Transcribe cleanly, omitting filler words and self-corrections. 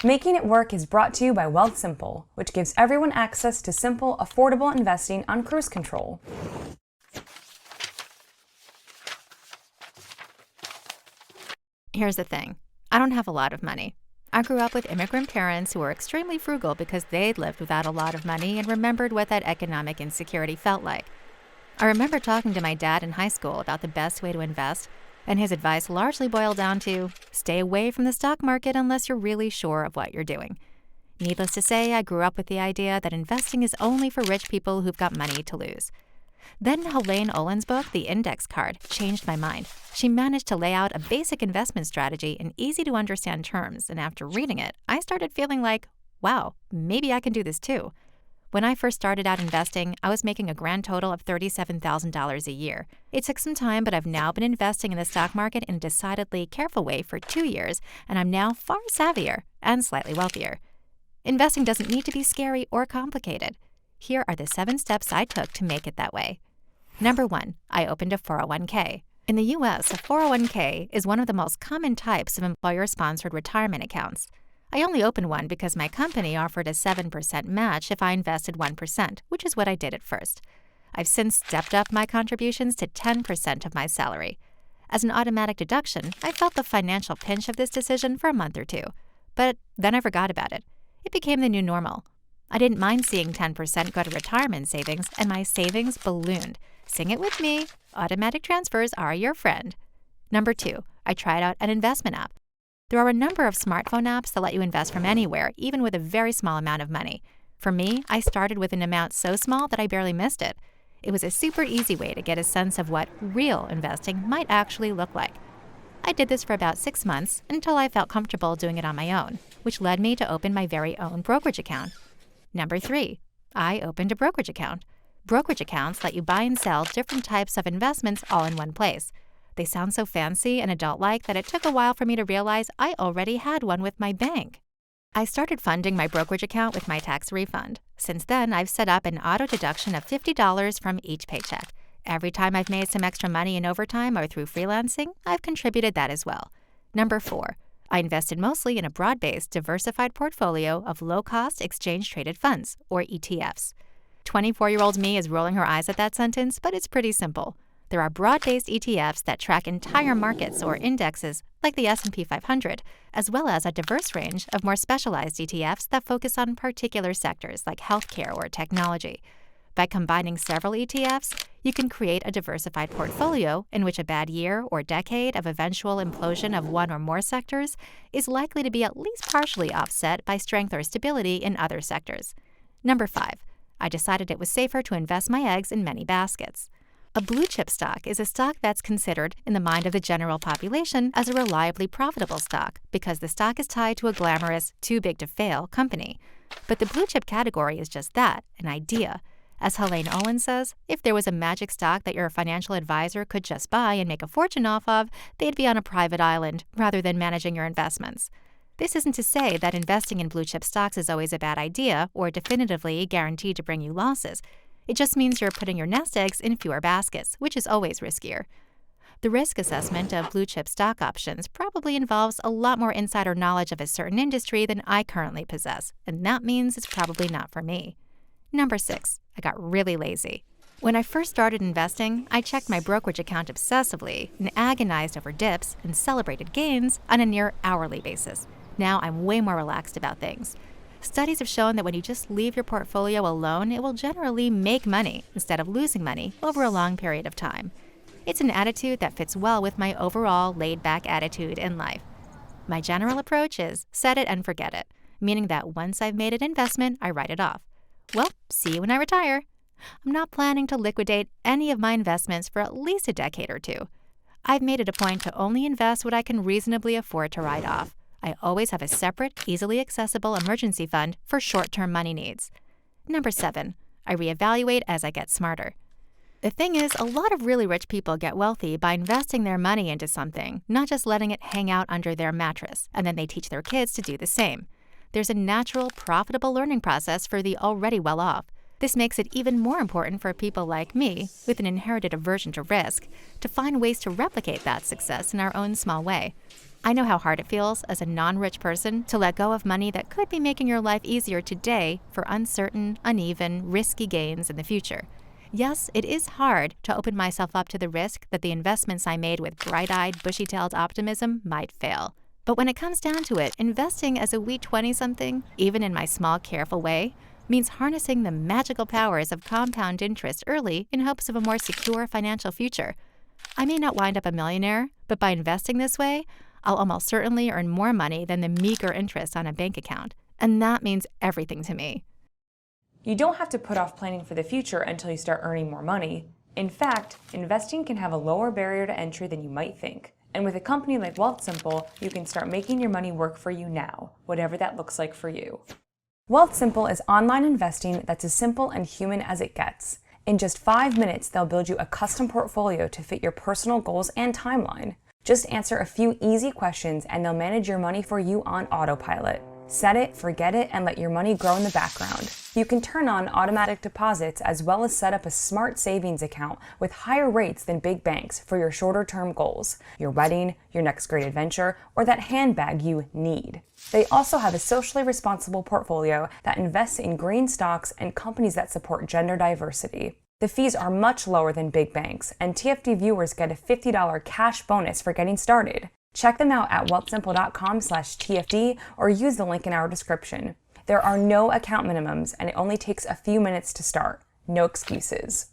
Making It Work is brought to you by Wealthsimple, which gives everyone access to simple, affordable investing on cruise control. Here's the thing. I don't have a lot of money. I grew up with immigrant parents who were extremely frugal because they'd lived without a lot of money and remembered what that economic insecurity felt like. I remember talking to my dad in high school about the best way to invest, and his advice largely boiled down to stay away from the stock market unless you're really sure of what you're doing. Needless to say, I grew up with the idea that investing is only for rich people who've got money to lose. Then Helene Olen's book, The Index Card, changed my mind. She managed to lay out a basic investment strategy in easy-to-understand terms, and after reading it, I started feeling like, wow, maybe I can do this too. When I first started out investing, I was making a grand total of $37,000 a year. It took some time, but I've now been investing in the stock market in a decidedly careful way for 2 years, and I'm now far savvier and slightly wealthier. Investing doesn't need to be scary or complicated. Here are the 7 steps I took to make it that way. Number 1, I opened a 401k. In the U.S., a 401k is one of the most common types of employer-sponsored retirement accounts. I only opened one because my company offered a 7% match if I invested 1%, which is what I did at first. I've since stepped up my contributions to 10% of my salary. As an automatic deduction, I felt the financial pinch of this decision for a month or 2. But then I forgot about it. It became the new normal. I didn't mind seeing 10% go to retirement savings, and my savings ballooned. Sing it with me. Automatic transfers are your friend. Number 2, I tried out an investment app. There are a number of smartphone apps that let you invest from anywhere, even with a very small amount of money. For me, I started with an amount so small that I barely missed it. It was a super easy way to get a sense of what real investing might actually look like. I did this for about 6 months until I felt comfortable doing it on my own, which led me to open my very own brokerage account. Number 3, I opened a brokerage account. Brokerage accounts let you buy and sell different types of investments all in one place. They sound so fancy and adult-like that it took a while for me to realize I already had one with my bank. I started funding my brokerage account with my tax refund. Since then, I've set up an auto deduction of $50 from each paycheck. Every time I've made some extra money in overtime or through freelancing, I've contributed that as well. Number 4, I invested mostly in a broad-based, diversified portfolio of low-cost exchange-traded funds, or ETFs. 24-year-old me is rolling her eyes at that sentence, but it's pretty simple. There are broad-based ETFs that track entire markets or indexes, like the S&P 500, as well as a diverse range of more specialized ETFs that focus on particular sectors like healthcare or technology. By combining several ETFs, you can create a diversified portfolio in which a bad year or decade of eventual implosion of one or more sectors is likely to be at least partially offset by strength or stability in other sectors. Number 5, I decided it was safer to invest my eggs in many baskets. A blue chip stock is a stock that's considered, in the mind of the general population, as a reliably profitable stock because the stock is tied to a glamorous, too-big-to-fail company. But the blue chip category is just that, an idea. As Helene Olen says, if there was a magic stock that your financial advisor could just buy and make a fortune off of, they'd be on a private island rather than managing your investments. This isn't to say that investing in blue chip stocks is always a bad idea or definitively guaranteed to bring you losses. It just means you're putting your nest eggs in fewer baskets, which is always riskier. The risk assessment of blue chip stock options probably involves a lot more insider knowledge of a certain industry than I currently possess, and that means it's probably not for me. Number 6, I got really lazy. When I first started investing, I checked my brokerage account obsessively and agonized over dips and celebrated gains on a near hourly basis. Now I'm way more relaxed about things. Studies have shown that when you just leave your portfolio alone, it will generally make money instead of losing money over a long period of time. It's an attitude that fits well with my overall laid-back attitude in life. My general approach is set it and forget it, meaning that once I've made an investment, I write it off. Well, see you when I retire. I'm not planning to liquidate any of my investments for at least a decade or 2. I've made it a point to only invest what I can reasonably afford to write off. I always have a separate, easily accessible emergency fund for short-term money needs. Number 7, I reevaluate as I get smarter. The thing is, a lot of really rich people get wealthy by investing their money into something, not just letting it hang out under their mattress, and then they teach their kids to do the same. There's a natural, profitable learning process for the already well-off. This makes it even more important for people like me, with an inherited aversion to risk, to find ways to replicate that success in our own small way. I know how hard it feels as a non-rich person to let go of money that could be making your life easier today for uncertain, uneven, risky gains in the future. Yes, it is hard to open myself up to the risk that the investments I made with bright-eyed, bushy-tailed optimism might fail. But when it comes down to it, investing as a wee 20-something, even in my small, careful way, means harnessing the magical powers of compound interest early in hopes of a more secure financial future. I may not wind up a millionaire, but by investing this way, I'll almost certainly earn more money than the meager interest on a bank account. And that means everything to me. You don't have to put off planning for the future until you start earning more money. In fact, investing can have a lower barrier to entry than you might think. And with a company like Wealthsimple, you can start making your money work for you now, whatever that looks like for you. Wealthsimple is online investing that's as simple and human as it gets. In just 5 minutes, they'll build you a custom portfolio to fit your personal goals and timeline. Just answer a few easy questions and they'll manage your money for you on autopilot. Set it, forget it, and let your money grow in the background. You can turn on automatic deposits as well as set up a smart savings account with higher rates than big banks for your shorter-term goals, your wedding, your next great adventure, or that handbag you need. They also have a socially responsible portfolio that invests in green stocks and companies that support gender diversity. The fees are much lower than big banks, and TFD viewers get a $50 cash bonus for getting started. Check them out at wealthsimple.com/TFD or use the link in our description. There are no account minimums, and it only takes a few minutes to start. No excuses.